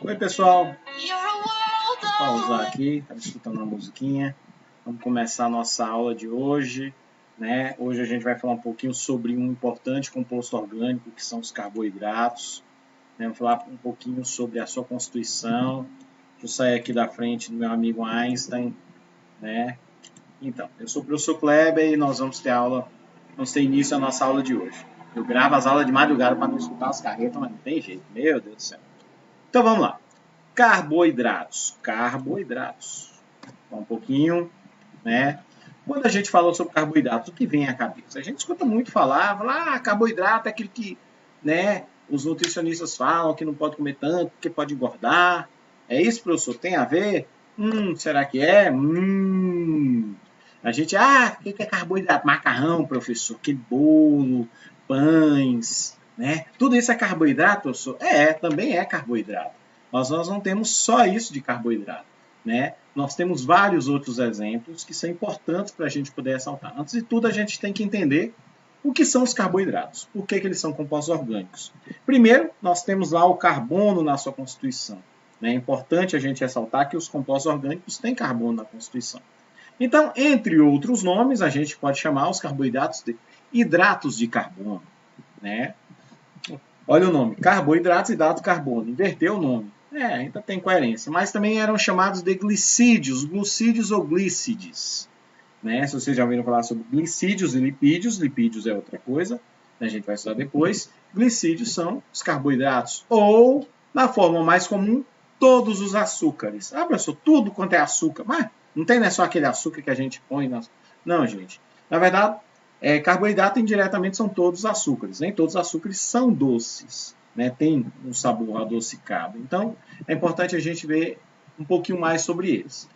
Oi, pessoal. Vou pausar aqui, estava escutando uma musiquinha. Vamos começar a nossa aula de hoje, né? Hoje a gente vai falar um pouquinho sobre um importante composto orgânico, que são os carboidratos. Vamos falar um pouquinho sobre a sua constituição. Deixa eu sair aqui da frente do meu amigo Einstein, né? Então, eu sou o professor Kleber e nós vamos ter início à nossa aula de hoje. Eu gravo as aulas de madrugada para não escutar as carretas, mas não tem jeito. Meu Deus do céu. Então vamos lá. Carboidratos. Um pouquinho, né? Quando a gente fala sobre carboidratos, o que vem à cabeça? A gente escuta muito falar, carboidrato é aquilo que, né, os nutricionistas falam que não pode comer tanto, porque pode engordar. É isso, professor? Tem a ver? Será que é? A gente, o que é carboidrato? Macarrão, professor, aquele bolo, pães, né? Tudo isso é carboidrato, professor? Também é carboidrato. Mas nós não temos só isso de carboidrato, né? Nós temos vários outros exemplos que são importantes para a gente poder ressaltar. Antes de tudo, a gente tem que entender o que são os carboidratos, por que eles são compostos orgânicos. Primeiro, nós temos lá o carbono na sua constituição. É importante a gente ressaltar que os compostos orgânicos têm carbono na constituição. Então, entre outros nomes, a gente pode chamar os carboidratos de hidratos de carbono, né? Olha o nome, carboidratos e hidrato de carbono. Inverteu o nome. Ainda tem coerência. Mas também eram chamados de glicídios, glucídios ou glícides. Né? Se vocês já ouviram falar sobre glicídios e lipídios, lipídios é outra coisa, a gente vai estudar depois. Glicídios são os carboidratos. Ou, na forma mais comum, todos os açúcares. Professor, tudo quanto é açúcar. Mas não tem, né, só aquele açúcar que a gente põe. Não, gente. Na verdade, carboidrato indiretamente são todos os açúcares. Nem todos os açúcares são doces. Né? Tem um sabor adocicado. Então, é importante a gente ver um pouquinho mais sobre eles.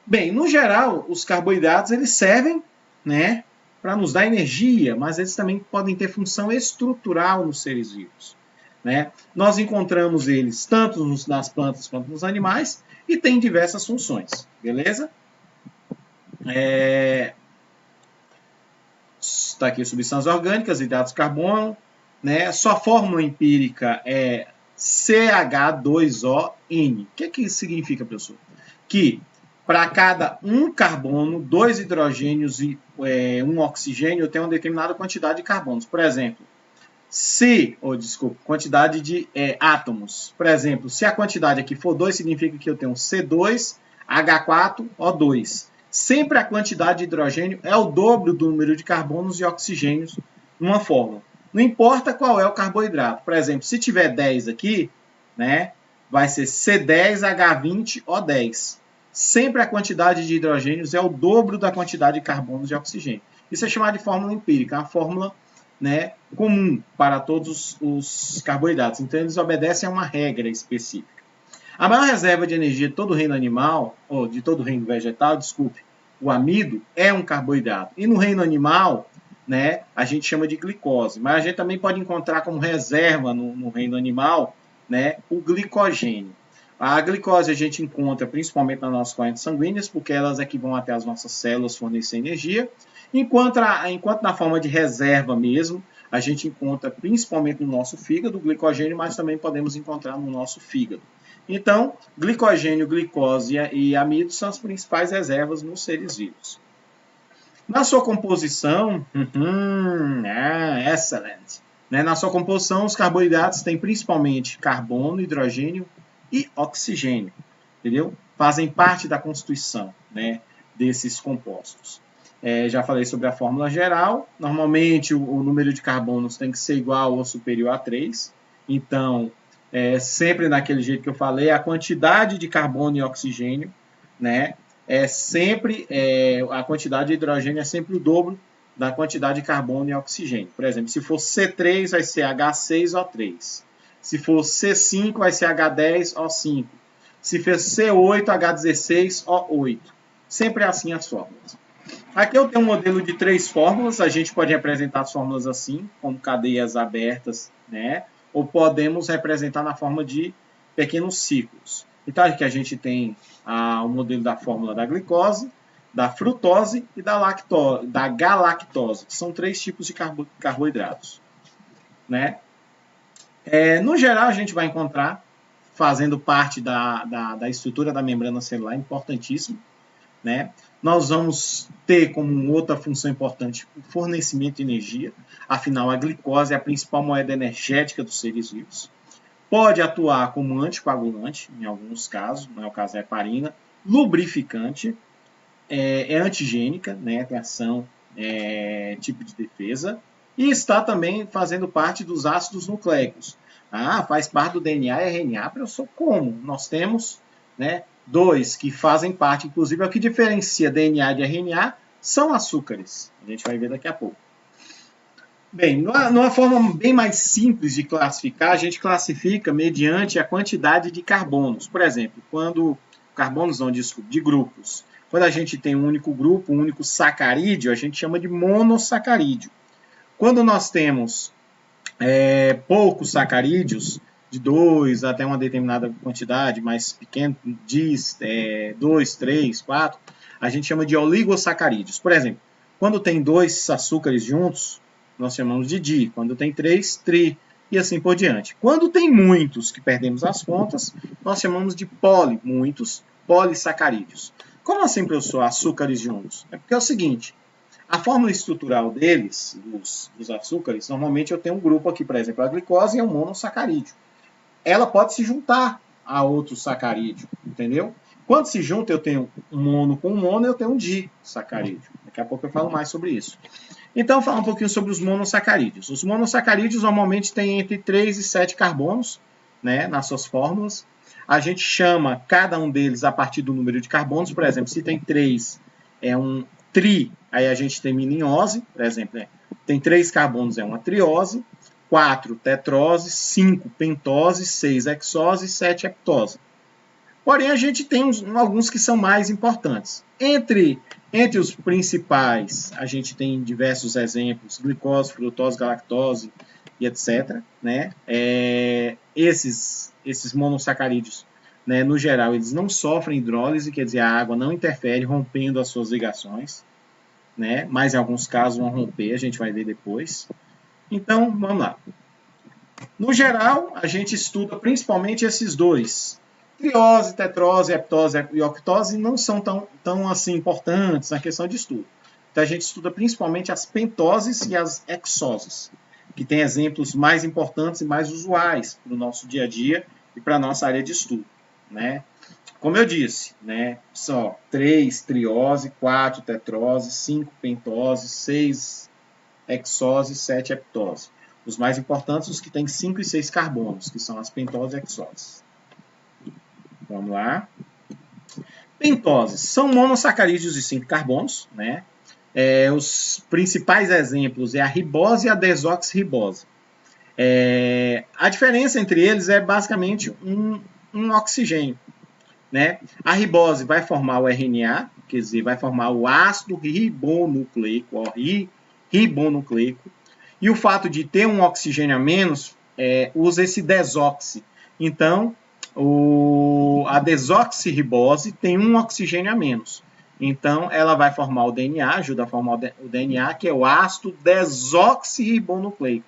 Bem, no geral, os carboidratos eles servem, né, para nos dar energia, mas eles também podem ter função estrutural nos seres vivos. Né? Nós encontramos eles tanto nas plantas quanto nos animais e tem diversas funções, beleza? Está aqui substâncias orgânicas, hidratos de carbono, né? Sua fórmula empírica é CH2ON. O que isso significa, professor? Que para cada um carbono, 2 hidrogênios e um oxigênio, eu tenho uma determinada quantidade de carbonos. Por exemplo, quantidade de átomos. Por exemplo, se a quantidade aqui for 2, significa que eu tenho C2H4O2. Sempre a quantidade de hidrogênio é o dobro do número de carbonos e oxigênios numa fórmula. Não importa qual é o carboidrato. Por exemplo, se tiver 10 aqui, né, vai ser C10H20O10. Sempre a quantidade de hidrogênios é o dobro da quantidade de carbonos e oxigênio. Isso é chamado de fórmula empírica, uma fórmula, né, comum para todos os carboidratos. Então, eles obedecem a uma regra específica. A maior reserva de energia de todo o reino animal, ou de todo o reino vegetal, o amido, é um carboidrato. E no reino animal, né, a gente chama de glicose. Mas a gente também pode encontrar como reserva no reino animal, né, o glicogênio. A glicose a gente encontra principalmente nas nossas correntes sanguíneas, porque elas é que vão até as nossas células fornecer energia. Enquanto na forma de reserva mesmo, a gente encontra principalmente no nosso fígado o glicogênio, mas também podemos encontrar no nosso fígado. Então, glicogênio, glicose e amido são as principais reservas nos seres vivos. Na sua composição, excelente. Né? Na sua composição, os carboidratos têm principalmente carbono, hidrogênio e oxigênio, entendeu? Fazem parte da constituição, né, desses compostos. Já falei sobre a fórmula geral. Normalmente, o número de carbonos tem que ser igual ou superior a 3. Então, sempre naquele jeito que eu falei, a quantidade de carbono e oxigênio, né, a quantidade de hidrogênio é sempre o dobro da quantidade de carbono e oxigênio. Por exemplo, se for C3, vai ser H6O3. Se for C5, vai ser H10O5. Se for C8, H16O8. Sempre assim as fórmulas. Aqui eu tenho um modelo de 3 fórmulas. A gente pode representar as fórmulas assim, como cadeias abertas, né? Ou podemos representar na forma de pequenos ciclos. Então, aqui a gente tem o modelo da fórmula da glicose, da frutose e da galactose, que são 3 tipos de carboidratos. Né? No geral, a gente vai encontrar, fazendo parte da estrutura da membrana celular, importantíssimo, né? Nós vamos ter como outra função importante o fornecimento de energia, afinal a glicose é a principal moeda energética dos seres vivos. Pode atuar como anticoagulante, em alguns casos, não é o caso da heparina, lubrificante, é antigênica, né? Tem ação, tipo de defesa, e está também fazendo parte dos ácidos nucleicos. Faz parte do DNA e RNA, eu sou como? Nós temos, né, dois que fazem parte, inclusive, é o que diferencia DNA de RNA são açúcares. A gente vai ver daqui a pouco. Bem, numa forma bem mais simples de classificar, a gente classifica mediante a quantidade de carbonos. Por exemplo, de grupos. Quando a gente tem um único grupo, um único sacarídeo, a gente chama de monossacarídeo. Quando nós temos poucos sacarídeos, de 2 até uma determinada quantidade mais pequena, 2, 3, 4, a gente chama de oligosacarídeos. Por exemplo, quando tem 2 açúcares juntos, nós chamamos de di. Quando tem 3, tri. E assim por diante. Quando tem muitos, que perdemos as contas, nós chamamos de muitos polissacarídeos. Como assim, professor, açúcares juntos? É porque é o seguinte, a fórmula estrutural deles, dos açúcares, normalmente eu tenho um grupo aqui, por exemplo, a glicose é um monossacarídeo. Ela pode se juntar a outro sacarídeo, entendeu? Quando se junta, eu tenho um mono com um mono, eu tenho um disacarídeo. Daqui a pouco eu falo mais sobre isso. Então, falar um pouquinho sobre os monossacarídeos. Os monossacarídeos normalmente têm entre 3 e 7 carbonos, né, nas suas fórmulas. A gente chama cada um deles a partir do número de carbonos. Por exemplo, se tem 3, é um tri, aí a gente termina em ose, por exemplo, tem 3 carbonos, é uma triose, 4 tetrose, 5 pentose, 6 hexose e 7 heptose. Porém, a gente tem alguns que são mais importantes. Entre os principais, a gente tem diversos exemplos, glicose, frutose, galactose e etc. Né? Esses monossacarídeos, né, no geral, eles não sofrem hidrólise, quer dizer, a água não interfere rompendo as suas ligações, né? Mas em alguns casos vão romper, a gente vai ver depois. Então, vamos lá. No geral, a gente estuda principalmente esses dois. Triose, tetrose, heptose e octose não são tão assim importantes na questão de estudo. Então, a gente estuda principalmente as pentoses e as hexoses, que tem exemplos mais importantes e mais usuais para o nosso dia a dia e para a nossa área de estudo, né? Como eu disse, né, só 3 triose, 4 tetrose, 5 pentose, 6 hexose e 7 heptose. Os mais importantes, os que têm 5 e 6 carbonos, que são as pentoses e hexoses. Vamos lá. Pentoses são monossacarídeos de 5 carbonos, né? Os principais exemplos é a ribose e a desoxirribose. A diferença entre eles é basicamente um oxigênio, né? A ribose vai formar o RNA, quer dizer, vai formar o ácido ribonucleico, ribonucleico. E o fato de ter um oxigênio a menos usa esse desoxi. Então, a desoxirribose tem um oxigênio a menos. Então, ela vai formar o DNA, ajuda a formar o DNA, que é o ácido desoxirribonucleico.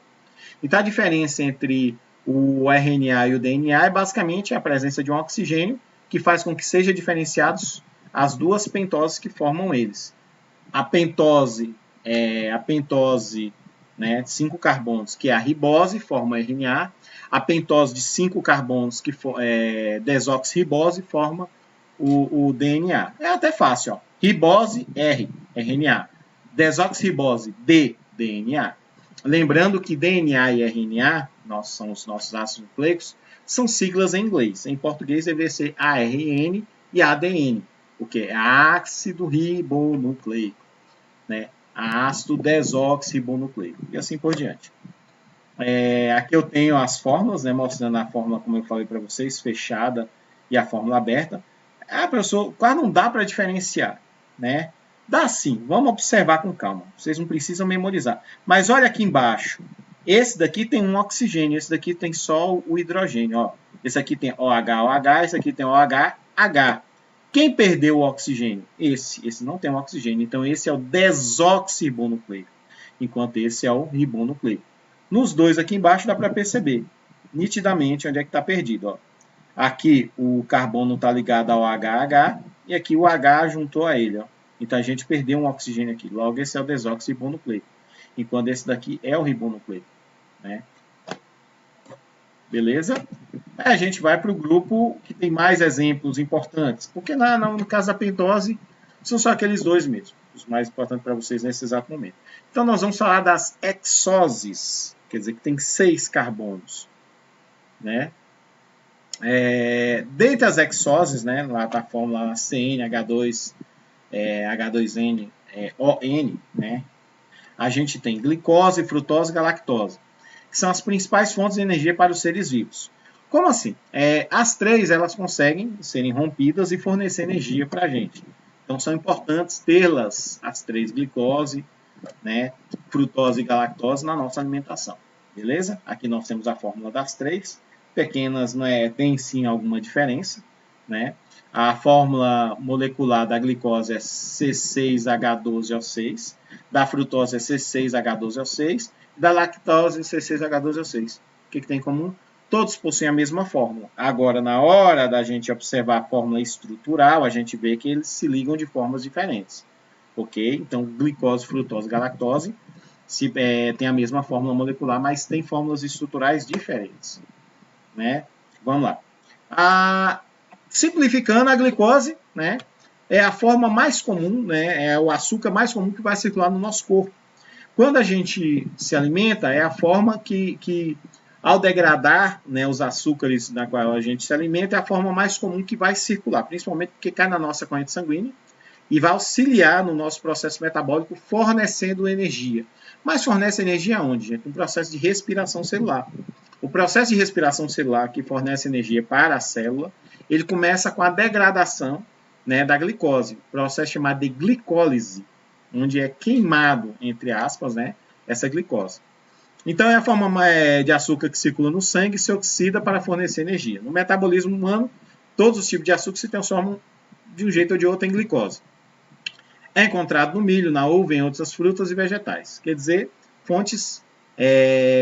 Então, a diferença entre o RNA e o DNA é basicamente a presença de um oxigênio que faz com que sejam diferenciados as duas pentoses que formam eles. A pentose, né, de 5 carbonos, que é a ribose, forma RNA. A pentose de 5 carbonos, que desoxirribose, forma o DNA. É até fácil, ó. Ribose, R, RNA. Desoxirribose, D, DNA. Lembrando que DNA e RNA, são os nossos ácidos nucleicos, são siglas em inglês. Em português deve ser ARN e ADN, porque é ácido ribonucleico, né? Ácido desoxirribonucleico, e assim por diante. Aqui eu tenho as fórmulas, né, mostrando a fórmula, como eu falei para vocês, fechada e a fórmula aberta. Professor, quase não dá para diferenciar, né? Dá sim, vamos observar com calma. Vocês não precisam memorizar. Mas olha aqui embaixo. Esse daqui tem um oxigênio, esse daqui tem só o hidrogênio. Ó. Esse aqui tem OH, esse aqui tem OH. Quem perdeu o oxigênio? Esse não tem o oxigênio. Então, esse é o desoxirribonucleico, enquanto esse é o ribonucleico. Nos dois aqui embaixo dá para perceber. nitidamente onde é que está perdido. Ó. Aqui o carbono está ligado ao HH e aqui o H juntou a ele. Ó. Então a gente perdeu um oxigênio aqui. Logo, esse é o desoxirribonucleico. Enquanto esse daqui é o ribonucleico. Né? Beleza? Aí a gente vai para o grupo que tem mais exemplos importantes. Porque no caso da pentose, são só aqueles dois mesmo. Os mais importantes para vocês nesse exato momento. Então nós vamos falar das hexoses. Quer dizer que tem 6 carbonos. Né? Dentre as hexoses, né, lá está a fórmula CnH2, H2N, ON, né, a gente tem glicose, frutose e galactose, que são as principais fontes de energia para os seres vivos. Como assim? As três elas conseguem serem rompidas e fornecer energia para a gente. Então são importantes tê-las, as três, glicose, né, frutose e galactose, na nossa alimentação. Beleza? Aqui nós temos a fórmula das três. Pequenas, tem sim alguma diferença, né? A fórmula molecular da glicose é C6H12O6, da frutose é C6H12O6, da lactose é C6H12O6. O que tem em comum? Todos possuem a mesma fórmula. Agora, na hora da gente observar a fórmula estrutural, a gente vê que eles se ligam de formas diferentes. Ok? Então, glicose, frutose, galactose tem a mesma fórmula molecular, mas tem fórmulas estruturais diferentes. Né? Vamos lá. Simplificando, a glicose, né, é a forma mais comum, né, é o açúcar mais comum que vai circular no nosso corpo. Quando a gente se alimenta, é a forma que ao degradar, né, os açúcares da qual a gente se alimenta, é a forma mais comum que vai circular, principalmente porque cai na nossa corrente sanguínea e vai auxiliar no nosso processo metabólico, fornecendo energia. Mas fornece energia onde, gente? No processo de respiração celular. O processo de respiração celular que fornece energia para a célula, ele começa com a degradação, né, da glicose, processo chamado de glicólise, onde é queimado, entre aspas, né, essa glicose. Então é a forma de açúcar que circula no sangue e se oxida para fornecer energia. No metabolismo humano, todos os tipos de açúcar se transformam de um jeito ou de outro em glicose. É encontrado no milho, na uva, em outras frutas e vegetais. Quer dizer, fontes,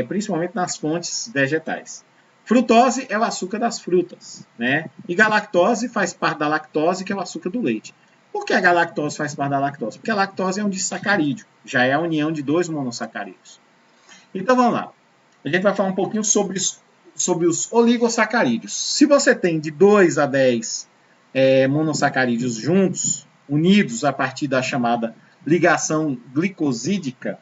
principalmente nas fontes vegetais. Frutose é o açúcar das frutas, né? E galactose faz parte da lactose, que é o açúcar do leite. Por que a galactose faz parte da lactose? Porque a lactose é um disacarídeo, já é a união de 2 monossacarídeos. Então vamos lá. A gente vai falar um pouquinho sobre os oligosacarídeos. Se você tem de 2 a 10 monossacarídeos juntos, unidos a partir da chamada ligação glicosídica,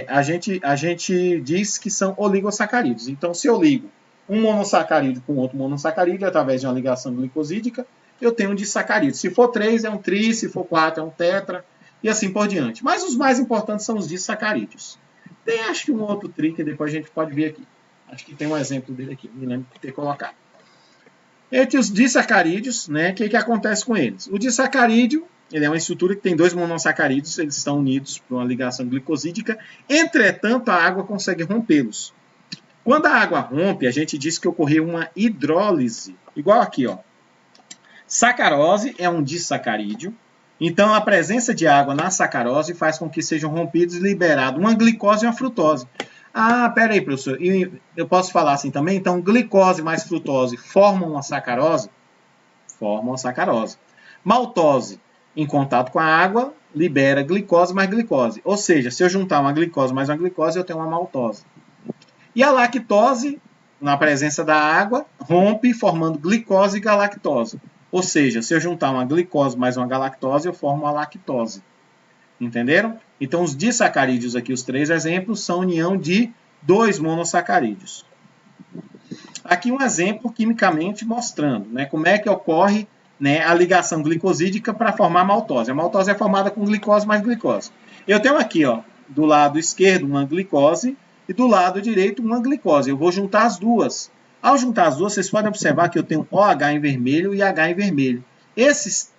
a gente diz que são oligosacarídeos. Então, se eu ligo um monossacarídeo com outro monossacarídeo através de uma ligação glicosídica, eu tenho um disacarídeo. Se for 3, é um tri, se for 4, é um tetra, e assim por diante. Mas os mais importantes são os disacarídeos. Tem, acho que um outro tri que depois a gente pode ver aqui. Acho que tem um exemplo dele aqui, me lembro de ter colocado. Entre os disacarídeos, né, o que acontece com eles? O disacarídeo, ele é uma estrutura que tem 2 monossacarídeos, eles estão unidos por uma ligação glicosídica, entretanto a água consegue rompê-los. Quando a água rompe, a gente diz que ocorreu uma hidrólise, igual aqui, ó. Sacarose é um disacarídeo, então a presença de água na sacarose faz com que sejam rompidos e liberados uma glicose e uma frutose. Ah, peraí, professor, eu posso falar assim também? Então, glicose mais frutose formam uma sacarose? Formam uma sacarose. Maltose, em contato com a água, libera glicose mais glicose. Ou seja, se eu juntar uma glicose mais uma glicose, eu tenho uma maltose. E a lactose, na presença da água, rompe formando glicose e galactose. Ou seja, se eu juntar uma glicose mais uma galactose, eu formo uma lactose. Entenderam? Então, os disacarídeos aqui, os 3 exemplos, são união de 2 monossacarídeos. Aqui um exemplo quimicamente mostrando, né, como é que ocorre, né, a ligação glicosídica para formar a maltose. A maltose é formada com glicose mais glicose. Eu tenho aqui, ó, do lado esquerdo uma glicose e do lado direito uma glicose. Eu vou juntar as duas. Ao juntar as duas, vocês podem observar que eu tenho OH em vermelho e H em vermelho. Esses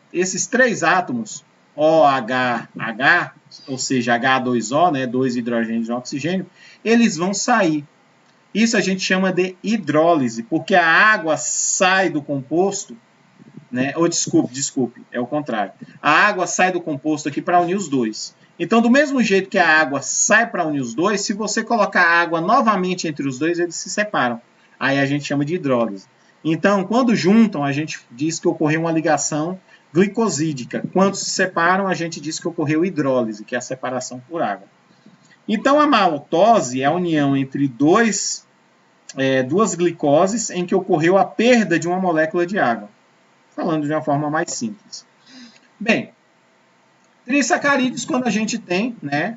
3 átomos, OHH, ou seja, H2O, né, 2 hidrogênios e um oxigênio, eles vão sair. Isso a gente chama de hidrólise, porque a água sai do composto, né, ou desculpe, é o contrário. A água sai do composto aqui para unir os dois. Então, do mesmo jeito que a água sai para unir os dois, se você colocar a água novamente entre os dois, eles se separam. aí a gente chama de hidrólise. Então, quando juntam, a gente diz que ocorreu uma ligação glicosídica. Quando se separam, a gente diz que ocorreu hidrólise, que é a separação por água. Então, a maltose é a união entre duas glicoses em que ocorreu a perda de uma molécula de água. Falando de uma forma mais simples. Bem, trissacarídeos, quando a gente tem, né,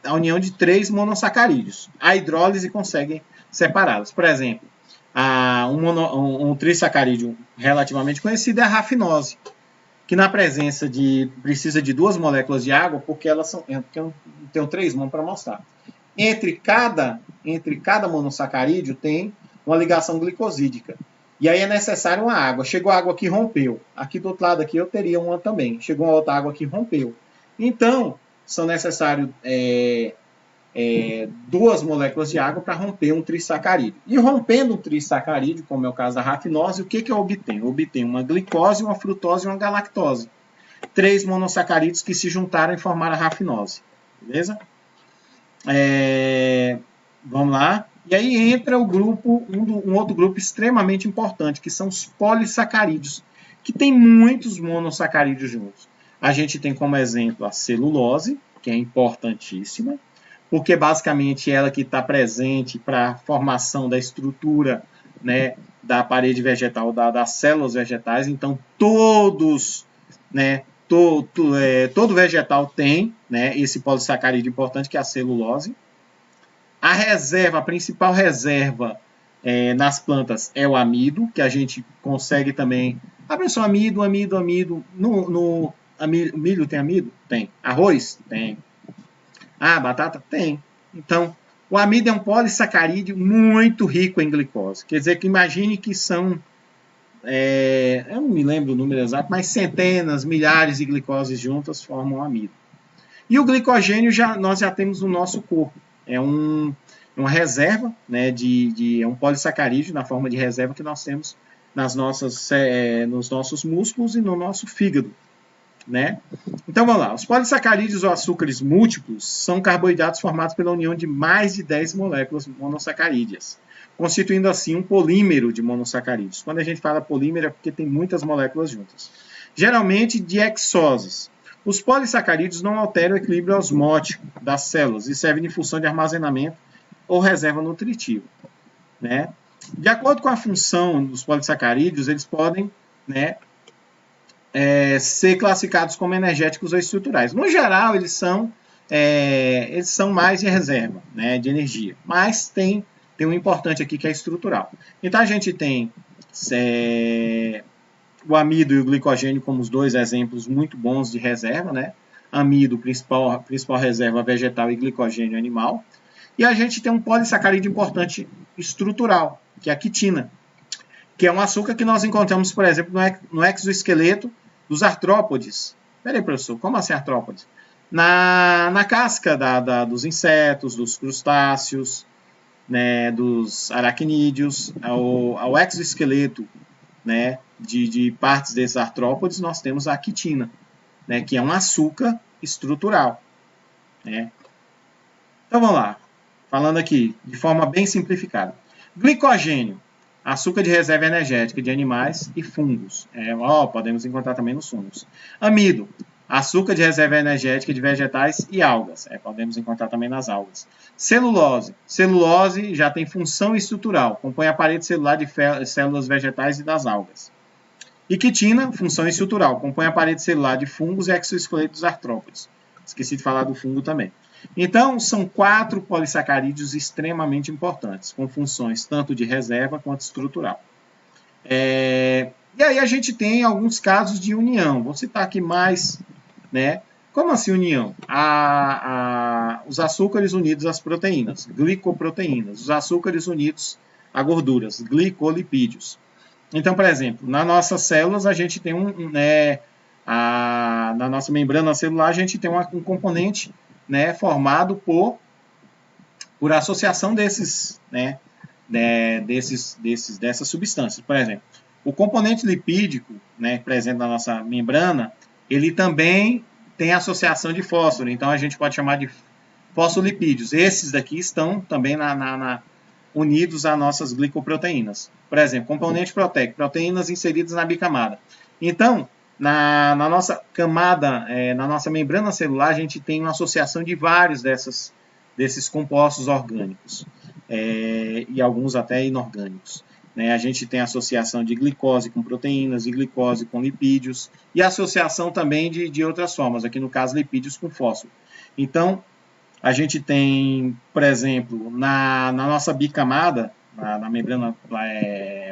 a união de 3 monossacarídeos. A hidrólise consegue separá-los. Por exemplo, um trissacarídeo relativamente conhecido é a rafinose, que na presença precisa de 2 moléculas de água, porque elas são, eu tenho 3 mãos para mostrar. Entre cada monossacarídeo tem uma ligação glicosídica. E aí é necessário uma água. Chegou a água que rompeu. Aqui do outro lado aqui eu teria uma também. Chegou uma outra água que rompeu. Então, são necessários 2 moléculas de água para romper um trissacarídeo. E rompendo um trissacarídeo, como é o caso da rafinose, o que eu obtenho? Eu obtenho uma glicose, uma frutose e uma galactose. 3 monossacarídeos que se juntaram e formaram a rafinose. Beleza? Vamos lá. E aí entra um outro grupo extremamente importante, que são os polissacarídeos, que tem muitos monossacarídeos juntos. A gente tem como exemplo a celulose, que é importantíssima, porque basicamente ela que está presente para a formação da estrutura, né, da parede vegetal, das células vegetais. Então, todos, né, todo vegetal tem, né, esse polissacarídeo importante, que é a celulose. A principal reserva nas plantas é o amido, que a gente consegue também. Atenção, amido. No milho tem amido? Tem. Arroz? Tem. Batata? Tem. Então, o amido é um polissacarídeo muito rico em glicose. Quer dizer que imagine que são, eu não me lembro o número exato, mas centenas, milhares de glicoses juntas formam o amido. E o glicogênio nós já temos no nosso corpo. É uma reserva, né, é um polissacarídeo na forma de reserva que nós temos nos nossos músculos e no nosso fígado. Né? Então vamos lá. Os polissacarídeos ou açúcares múltiplos são carboidratos formados pela união de mais de 10 moléculas monossacarídeas, constituindo assim um polímero de monossacarídeos. Quando a gente fala polímero é porque tem muitas moléculas juntas. Geralmente de hexoses. Os polissacarídeos não alteram o equilíbrio osmótico das células e servem de função de armazenamento ou reserva nutritiva. Né? De acordo com a função dos polissacarídeos, eles podem, né, ser classificados como energéticos ou estruturais. No geral, eles são mais de reserva, né, de energia. Mas tem um importante aqui que é estrutural. Então, a gente tem o amido e o glicogênio como os 2 exemplos muito bons de reserva, né? Amido, principal reserva vegetal, e glicogênio animal. E a gente tem um polissacarídeo importante estrutural, que é a quitina, que é um açúcar que nós encontramos, por exemplo, no exoesqueleto dos artrópodes. Peraí, professor, como assim artrópodes? Na casca dos insetos, dos crustáceos, né, dos aracnídeos, ao exoesqueleto, né, de partes desses artrópodes, nós temos a quitina, né, que é um açúcar estrutural. Né? Então vamos lá, falando aqui de forma bem simplificada. Glicogênio, açúcar de reserva energética de animais e fungos. Podemos encontrar também nos fungos. Amido, açúcar de reserva energética de vegetais e algas. Podemos encontrar também nas algas. Celulose. Celulose já tem função estrutural. Compõe a parede celular de células vegetais e das algas. E quitina, função estrutural. Compõe a parede celular de fungos e exoesqueleto dos artrópodes. Esqueci de falar do fungo também. Então, são 4 polissacarídeos extremamente importantes, com funções tanto de reserva quanto estrutural. E aí a gente tem alguns casos de união. Vou citar aqui mais, né? Como assim união? Os açúcares unidos às proteínas, glicoproteínas. Os açúcares unidos a gorduras, glicolipídios. Então, por exemplo, nas nossas células a gente tem na nossa membrana celular a gente tem um componente, né, formado por associação dessas substâncias. Por exemplo, o componente lipídico, né, presente na nossa membrana, ele também tem associação de fósforo, então a gente pode chamar de fosfolipídios. Esses daqui estão também unidos às nossas glicoproteínas. Por exemplo, componente proteico, proteínas inseridas na bicamada. Então, na nossa camada, na nossa membrana celular, a gente tem uma associação de vários desses compostos orgânicos, e alguns até inorgânicos. A gente tem associação de glicose com proteínas, de glicose com lipídios, e associação também de outras formas, aqui no caso lipídios com fósforo. Então, a gente tem, por exemplo, na nossa bicamada, na membrana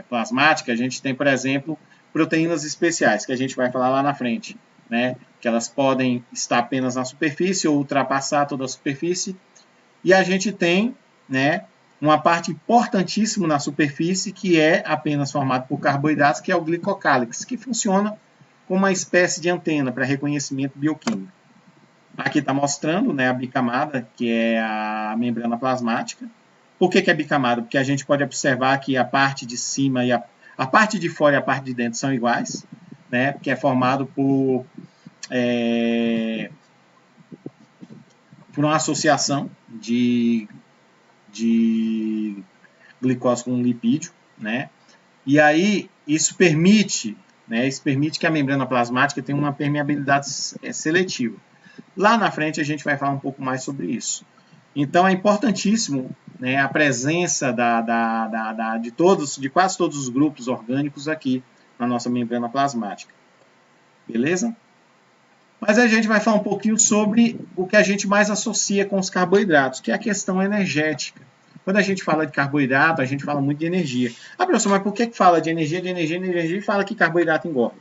plasmática, a gente tem, por exemplo, proteínas especiais, que a gente vai falar lá na frente, que elas podem estar apenas na superfície ou ultrapassar toda a superfície. E a gente tem, uma parte importantíssima na superfície, que é apenas formada por carboidratos, que é o glicocálix, que funciona como uma espécie de antena para reconhecimento bioquímico. Aqui está mostrando a bicamada, que é a membrana plasmática. Por que é bicamada? Porque a gente pode observar que a parte de cima e a parte de fora e a parte de dentro são iguais, que é formado por uma associação de glicose com lipídio, e aí isso permite que a membrana plasmática tenha uma permeabilidade seletiva. Lá na frente a gente vai falar um pouco mais sobre isso. Então é importantíssimo a presença de quase todos os grupos orgânicos aqui na nossa membrana plasmática. Beleza? Mas a gente vai falar um pouquinho sobre o que a gente mais associa com os carboidratos, que é a questão energética. Quando a gente fala de carboidrato, a gente fala muito de energia. Professor, mas por que fala de energia e fala que carboidrato engorda?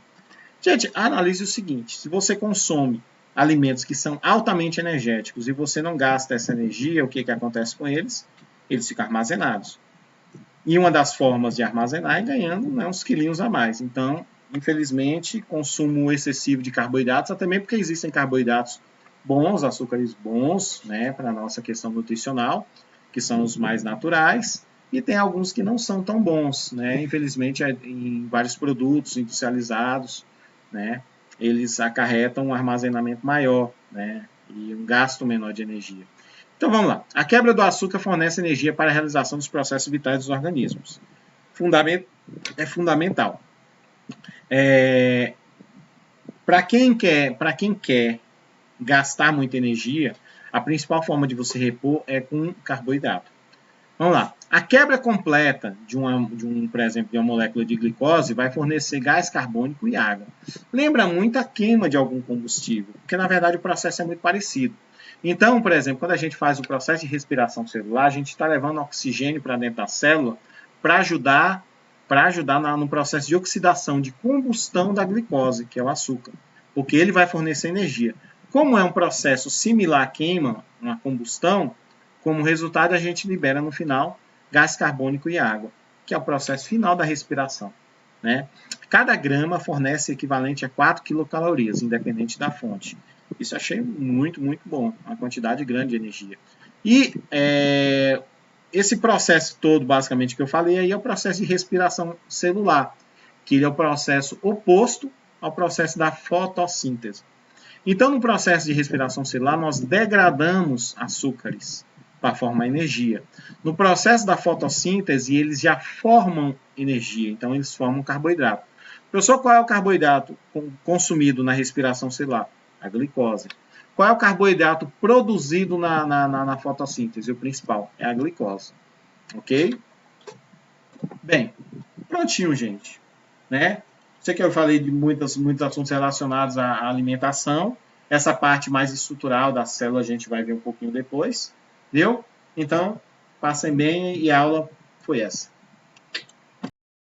Gente, analise o seguinte, se você consome alimentos que são altamente energéticos e você não gasta essa energia, o que acontece com eles? Eles ficam armazenados. E uma das formas de armazenar é ganhando uns quilinhos a mais. Então, infelizmente, consumo excessivo de carboidratos, até mesmo porque existem carboidratos bons, açúcares bons, para a nossa questão nutricional, que são os mais naturais, e tem alguns que não são tão bons, infelizmente, em vários produtos industrializados, eles acarretam um armazenamento maior, e um gasto menor de energia. Então, vamos lá. A quebra do açúcar fornece energia para a realização dos processos vitais dos organismos. É fundamental. Para quem quer gastar muita energia, a principal forma de você repor é com carboidrato. Vamos lá. A quebra completa por exemplo, de uma molécula de glicose vai fornecer gás carbônico e água. Lembra muito a queima de algum combustível, porque na verdade o processo é muito parecido. Então, por exemplo, quando a gente faz o processo de respiração celular, a gente está levando oxigênio para dentro da célula para ajudar no processo de oxidação, de combustão da glicose, que é o açúcar, porque ele vai fornecer energia. Como é um processo similar à queima, uma combustão, como resultado a gente libera no final gás carbônico e água, que é o processo final da respiração. Cada grama fornece equivalente a 4 quilocalorias, independente da fonte. Isso eu achei muito, muito bom, uma quantidade grande de energia. E esse processo todo, basicamente, que eu falei aí, é o processo de respiração celular, que é o processo oposto ao processo da fotossíntese. Então, no processo de respiração celular, nós degradamos açúcares para formar energia. No processo da fotossíntese, eles já formam energia, então eles formam carboidrato. Professor, qual é o carboidrato consumido na respiração celular? A glicose. Qual é o carboidrato produzido na fotossíntese? O principal é a glicose. Ok? Bem, prontinho, gente. Sei que eu falei de muitos assuntos relacionados à alimentação. Essa parte mais estrutural da célula a gente vai ver um pouquinho depois. Viu? Então, passem bem e a aula foi essa.